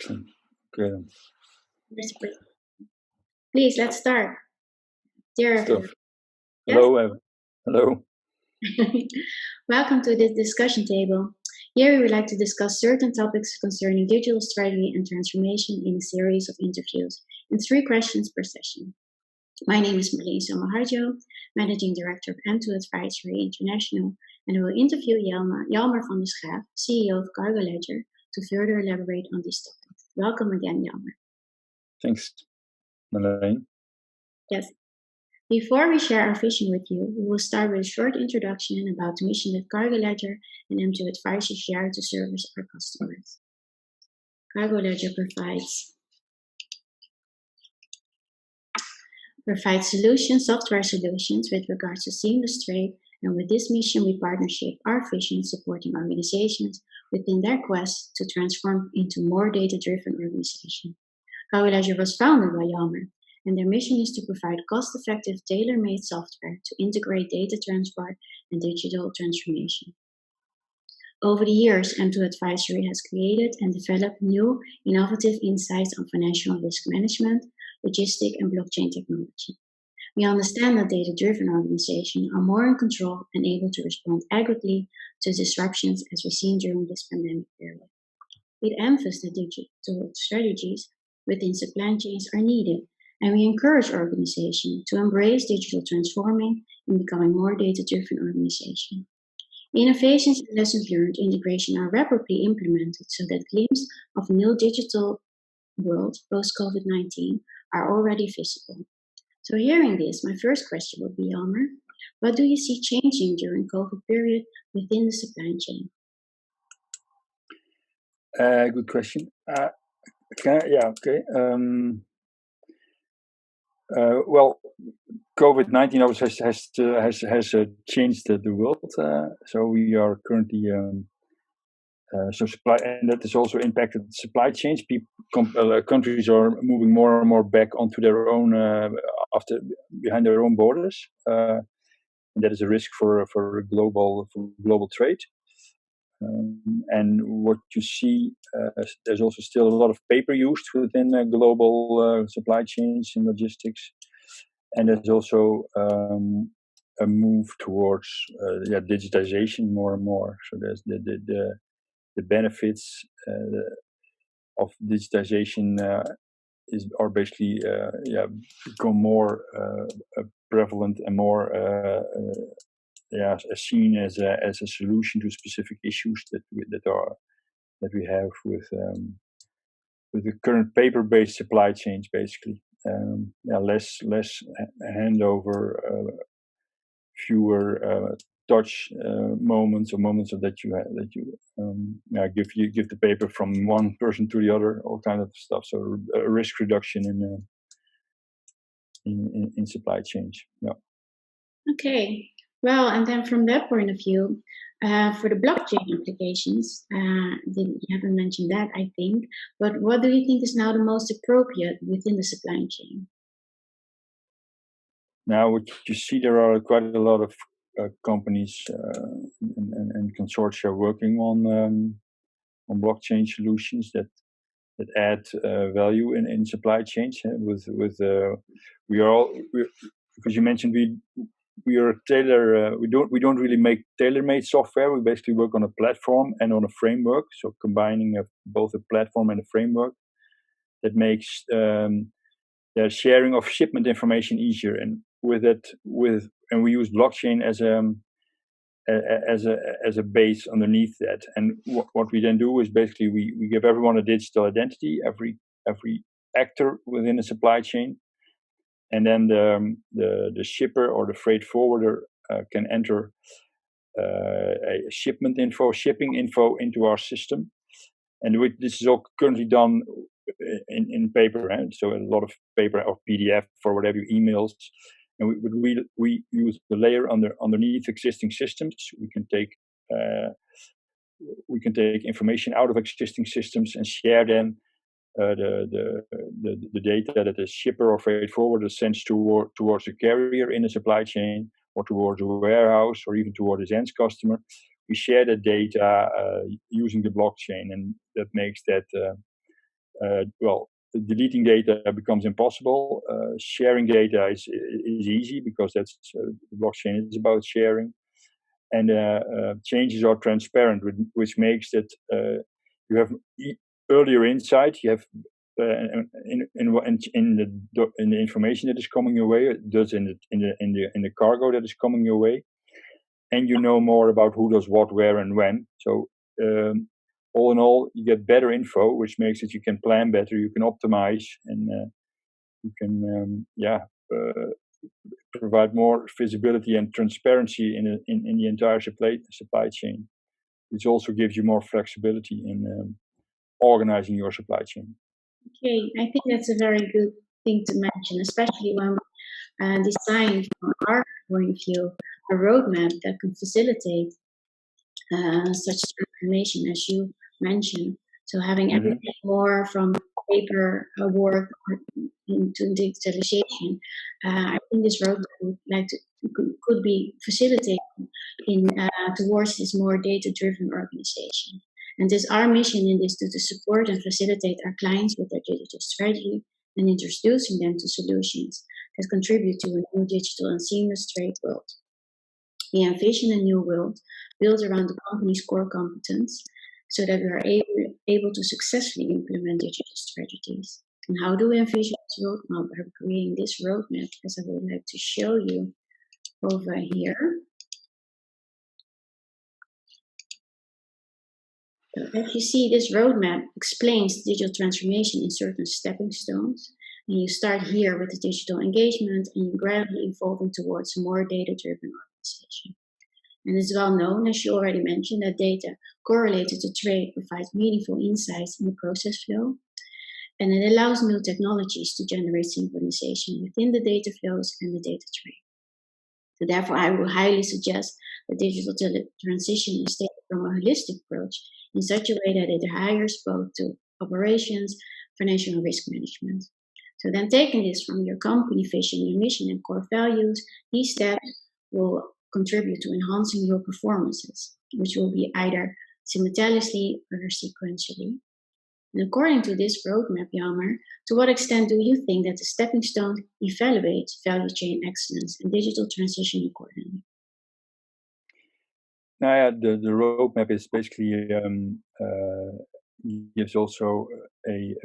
Excellent. Okay. Please, let's start. Dear, Stuff. yes? Hello. Hello. Welcome to this discussion table. Here we would like to discuss certain topics concerning digital strategy and transformation in a series of interviews and 3 questions per session. My name is Marleen Somaharjo, Managing Director of M2 Advisory International, and I will interview Jelmer van der Schaaf, CEO of Cargo Ledger, to further elaborate on these topics. Welcome again, Jelmer. Thanks, Marleen. Yes. Before we share our vision with you, we will start with a short introduction about the mission that Cargo Ledger and M2 Advisors share to service our customers. Cargo Ledger provides software solutions with regards to seamless trade, and with this mission we partnership our vision supporting organizations within their quest to transform into more data-driven organization. Cargo Ledger was founded by Jelmer, and their mission is to provide cost-effective, tailor-made software to integrate data transport and digital transformation. Over the years, M2 Advisory has created and developed new, innovative insights on financial risk management, logistic, and blockchain technology. We understand that data-driven organizations are more in control and able to respond accurately to disruptions as we've seen during this pandemic period. It emphasizes that digital strategies within supply chains are needed, and we encourage organizations to embrace digital transforming and becoming more data-driven organizations. Innovations and lessons learned integration are rapidly implemented so that glimpses of a new digital world post-COVID-19 are already visible. So hearing this, my first question would be, Jelmer, what do you see changing during COVID period within the supply chain? Good question. Okay. Well, COVID-19 obviously has changed the world. So we are currently supply, and that has also impacted supply chains. Countries are moving more and more back onto their own behind their own borders, and that is a risk for global trade. And what you see, there's also still a lot of paper used within global supply chains and logistics, and there's also a move towards digitization more and more. So there's the benefits of digitization are basically become more prevalent and more seen as a solution to specific issues that we have with the current paper-based supply chains, basically. Less handover, fewer touch moments, or moments that you give the paper from one person to the other, all kind of stuff. So a risk reduction in supply chains. Yeah. Okay. Well, and then from that point of view, for the blockchain applications, you haven't mentioned that, I think, but what do you think is now the most appropriate within the supply chain? Now, what you see, there are quite a lot of companies and consortia working on blockchain solutions that add value in supply chains. Because you mentioned we are we don't really make tailor-made software. We basically work on a platform and on a framework. So combining both a platform and a framework that makes the sharing of shipment information easier. And and we use blockchain as a base underneath that. And what we then do is basically we give everyone a digital identity, every actor within the supply chain. And then the shipper or the freight forwarder can enter a shipping info into our system. And this is all currently done in paper, right? So a lot of paper or PDF or whatever, emails. And we use the layer underneath existing systems. We can take information out of existing systems and share them. The data that the shipper or freight forwarder sends towards a carrier in a supply chain, or towards a warehouse, or even towards his end customer, we share the data using the blockchain, and that makes that well, deleting data becomes impossible. Sharing data is easy because that's blockchain is about sharing, and changes are transparent, which makes that you have earlier insight. You have in the information that is coming your way, does in the cargo that is coming your way, and you know more about who does what, where, and when. So all in all, you get better info, which makes it you can plan better, you can optimize, and you can provide more visibility and transparency in the entire supply chain, which also gives you more flexibility in organizing your supply chain. Okay, I think that's a very good thing to mention, especially when we design from our point of view a roadmap that can facilitate such transformation as you mentioned. So having everything more from paper work into digitalization, I think this roadmap would could be facilitated in towards this more data-driven organization. And this our mission in this to support and facilitate our clients with their digital strategy and introducing them to solutions that contribute to a new digital and seamless trade world. We envision a new world built around the company's core competence so that we are able to successfully implement digital strategies. And how do we envision this world? Well, by creating this roadmap, as I would like to show you over here. So as you see, this roadmap explains digital transformation in certain stepping stones. And you start here with the digital engagement and you gradually evolving towards a more data-driven organization. And it's well known, as you already mentioned, that data correlated to trade provides meaningful insights in the process flow. And it allows new technologies to generate synchronization within the data flows and the data trade. So therefore, I will highly suggest that digital transition is taken from a holistic approach in such a way that it hires both to operations, financial, and risk management. So then taking this from your company vision, your mission, and core values, these steps will contribute to enhancing your performances, which will be either simultaneously or sequentially. And according to this roadmap, Yammer, to what extent do you think that the stepping stone evaluates value chain excellence and digital transition accordingly? Now, yeah, the roadmap is basically gives also a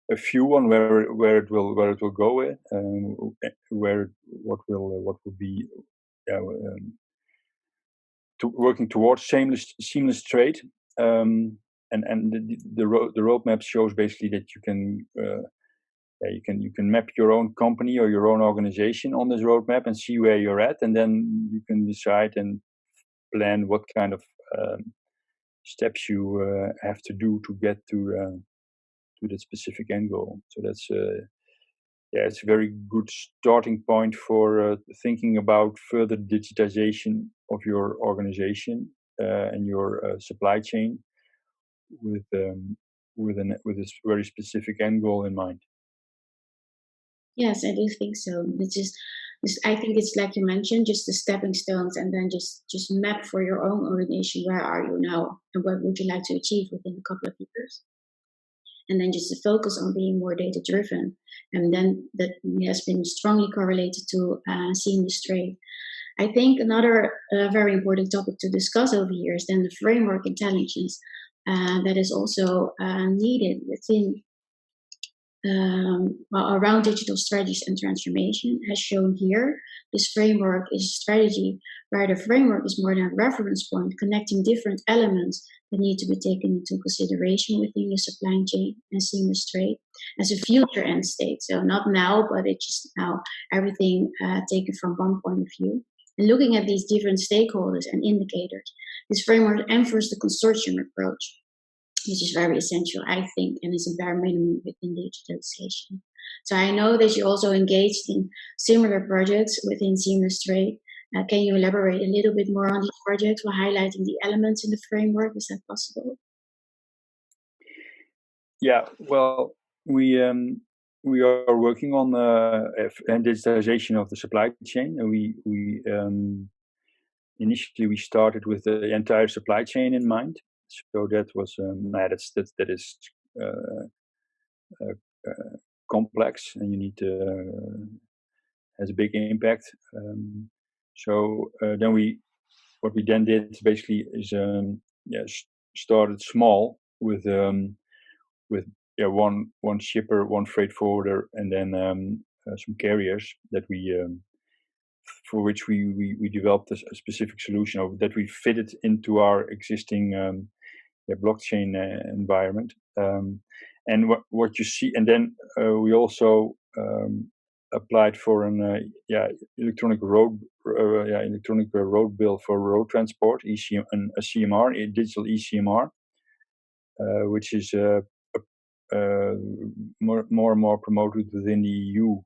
a view on where it will go, where what will be working towards seamless trade. And the roadmap shows basically that you can map your own company or your own organization on this roadmap and see where you're at, and then you can decide and plan what kind of steps you have to do to get to that specific end goal. So that's it's a very good starting point for thinking about further digitization of your organization and your supply chain with with this very specific end goal in mind. Yes, I do think so. I think it's like you mentioned, just the stepping stones, and then just map for your own organization. Where are you now, and what would you like to achieve within a couple of years? And then just to focus on being more data driven, and then that has been strongly correlated to seamless trade. I think another very important topic to discuss over here is then the framework intelligence that is also needed within around digital strategies and transformation. As shown here, this framework is a strategy where the framework is more than a reference point, connecting different elements that need to be taken into consideration within the supply chain and seamless trade as a future end state. So not now, but it's just now everything taken from one point of view. And looking at these different stakeholders and indicators, this framework enforces the consortium approach, which is very essential, I think, and is a bare minimum within digitalization. So I know that you also engaged in similar projects within seamless trade. Can you elaborate a little bit more on these projects while highlighting the elements in the framework? Is that possible? Yeah, well, we are working on digitalization of the supply chain, and we initially we started with the entire supply chain in mind. So that was that is uh, complex, and you need has a big impact. Then what we then did basically is started small with one shipper, one freight forwarder, and then some carriers that we for which we developed a specific solution that we fitted into our existing blockchain environment. And what you see, and then we also applied for an electronic road bill for road transport, a CMR, a digital eCMR, which is more and more promoted within the EU,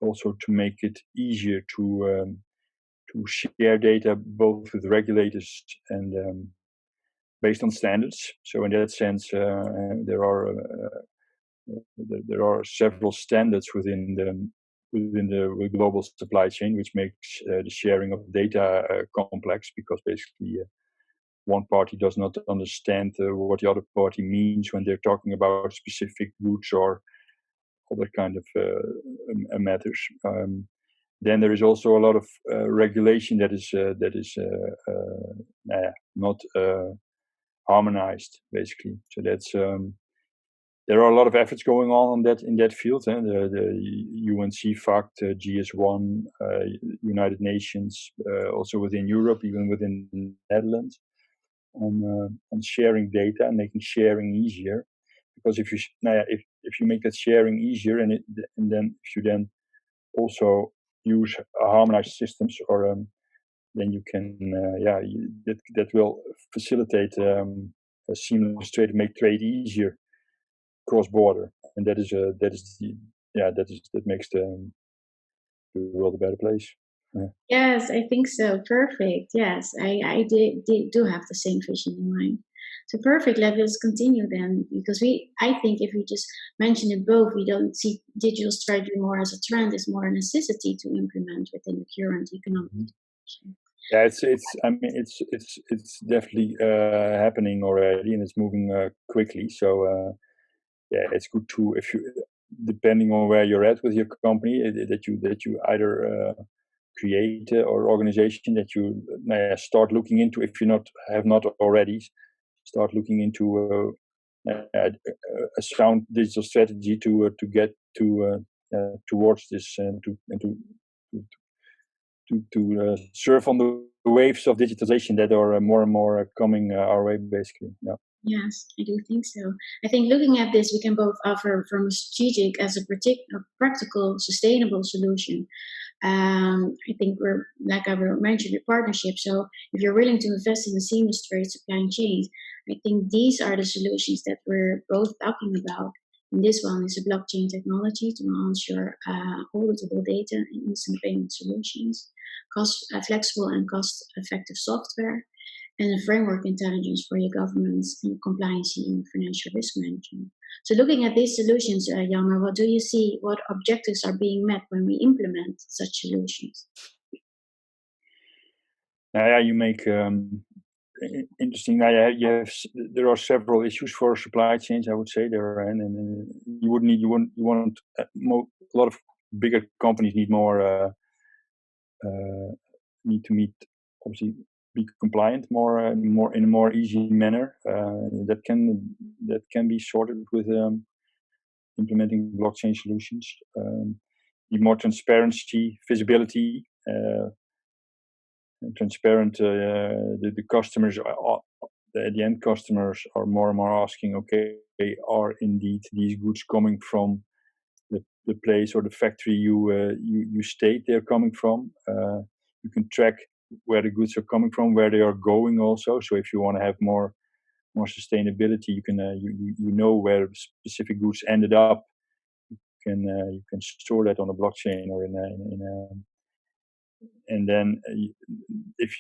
also to make it easier to share data both with regulators and based on standards. So in that sense, there are several standards within the global supply chain, which makes the sharing of data complex, because basically one party does not understand what the other party means when they're talking about specific goods or other kind of matters. Then there is also a lot of regulation that is not harmonized, basically. So that's there are a lot of efforts going on in that field. The UNC-FACT, GS1, United Nations, also within Europe, even within the Netherlands, on sharing data and making sharing easier. Because if you make that sharing easier, and then if you then also use harmonized systems, or then you can that will facilitate a seamless trade, make trade easier cross border, and that makes the world a better place. Yeah. Yes, I think so. Perfect. Yes, I do have the same vision in mind. So perfect. Let's continue then, because I think if we just mention it both, we don't see digital strategy more as a trend; it's more a necessity to implement within the current economic Mhm. situation. Yeah, I mean, it's definitely happening already, and it's moving quickly. So yeah, it's good to, if you, depending on where you're at with your company, that you either create or organization that you start looking into, if you have not already, start looking into a sound digital strategy to get towards this, to surf on the waves of digitalization that are more and more coming our way, basically. Yeah. Yes, I do think so. I think looking at this, we can both offer from a strategic as a practical, sustainable solution. I think we're, like I mentioned, a partnership. So if you're willing to invest in a seamless trade supply chain, I think these are the solutions that we're both talking about. And this one is a blockchain technology to ensure auditable data and instant payment solutions, flexible and cost-effective software, and a framework intelligence for your governments and compliance in financial risk management. So, looking at these solutions, Yama, what do you see? What objectives are being met when we implement such solutions? Yeah, you make interesting. There are several issues for supply chains. I would say there, and you want a lot of bigger companies uh, need to meet, obviously, be compliant more in a more easy manner. That can be sorted with implementing blockchain solutions. Need more transparency, visibility, transparent. The customers, the end customers, are more and more asking, okay, are indeed these goods coming from the place or the factory you state they're coming from? You can track where the goods are coming from, where they are going also. So if you want to have more sustainability, you can you know where specific goods ended up. You can store that on a blockchain or in a and then if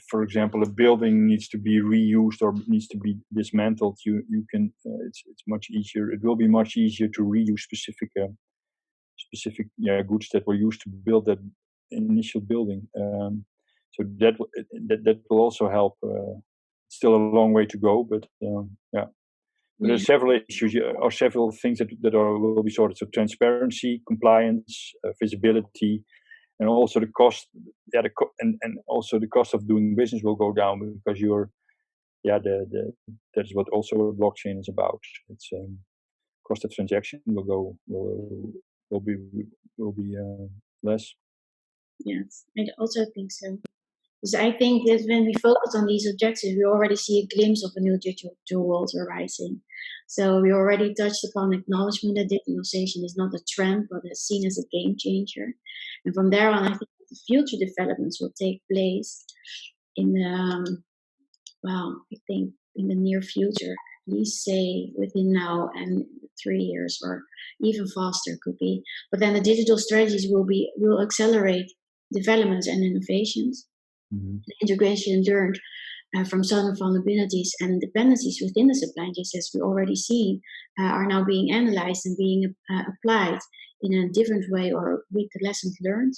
for example a building needs to be reused or needs to be dismantled, you can it's much easier. It will be much easier to reuse specific goods that were used to build that initial building. So that will also help. It's still a long way to go, but yeah. There are several issues or several things that will be sorted. So transparency, compliance, visibility, and also the cost. Yeah, and also the cost of doing business will go down because that's what also blockchain is about. It's cost of transaction will be will be less. Yes, I also think so. Because I think that when we focus on these objectives, we already see a glimpse of a new digital world arising. So we already touched upon acknowledgement that digitalization is not a trend, but is seen as a game changer. And from there on, I think the future developments will take place in I think in the near future, at least say within now and 3 years or even faster could be. But then the digital strategies will accelerate developments and innovations. Mm-hmm. The integration learned from certain vulnerabilities and dependencies within the supply chains, as we already see, are now being analyzed and being applied in a different way or with the lessons learned.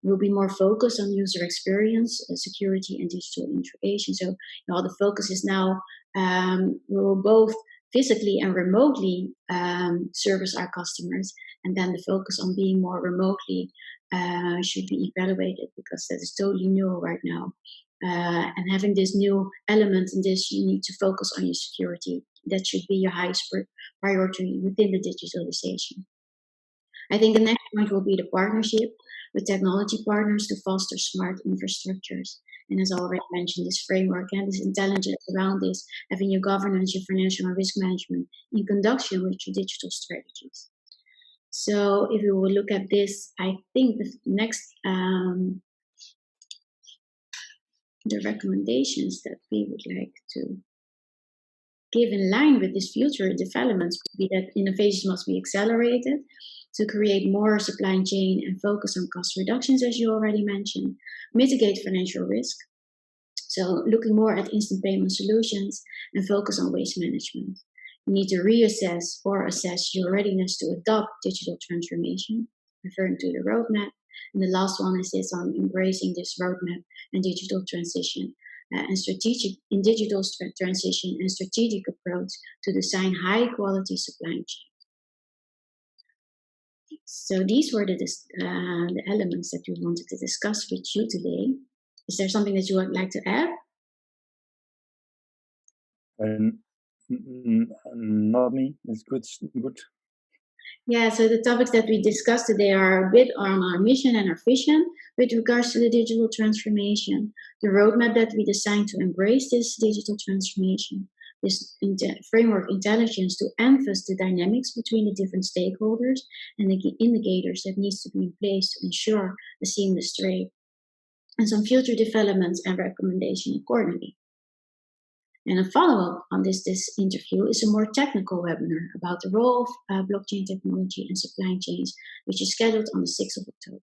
We'll be more focused on user experience, security, and digital integration. So, the focus is now we will both physically and remotely service our customers, and then the focus on being more remotely should be evaluated because that is totally new right now. And having this new element in this, you need to focus on your security. That should be your highest priority within the digitalization. I think the next point will be the partnership with technology partners to foster smart infrastructures. And as I already mentioned, this framework and this intelligence around this, having your governance, your financial and risk management in conjunction with your digital strategies. So if we will look at this, I think the next the recommendations that we would like to give in line with these future developments would be that innovations must be accelerated to create more supply chain and focus on cost reductions, as you already mentioned, mitigate financial risk. So looking more at instant payment solutions and focus on waste management. You need to reassess or assess your readiness to adopt digital transformation, referring to the roadmap. And the last one is this on embracing this roadmap and digital transition and strategic in digital transition and strategic approach to design high quality supply chain. So these were the elements that we wanted to discuss with you today. Is there something that you would like to add? Not me. It's good. Good. Yeah, so the topics that we discussed today are a bit on our mission and our vision with regards to the digital transformation, the roadmap that we designed to embrace this digital transformation, this framework intelligence to emphasize the dynamics between the different stakeholders and the indicators that needs to be in place to ensure a seamless trade, and some future developments and recommendation accordingly. And a follow-up on this interview is a more technical webinar about the role of blockchain technology and supply chains, which is scheduled on the 6th of October.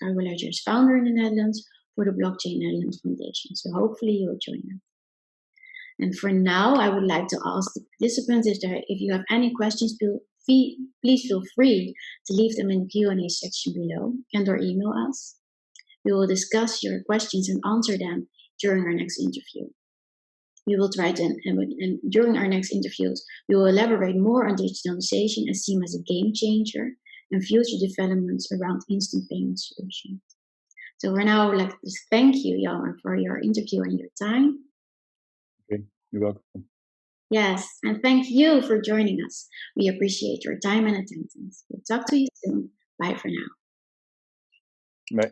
Cargo Ledger is founder in the Netherlands for the Blockchain Netherlands Foundation, so hopefully you will join us. And for now, I would like to ask the participants if you have any questions, please feel free to leave them in the Q&A section below and/or email us. We will discuss your questions and answer them during our next interview. We will try to, and during our next interviews, we will elaborate more on digitalization as seen as a game changer and future developments around instant payment solutions. So for now, I would like to thank you, Jan, for your interview and your time. Okay, you're welcome. Yes, and thank you for joining us. We appreciate your time and attendance. We'll talk to you soon. Bye for now. Bye.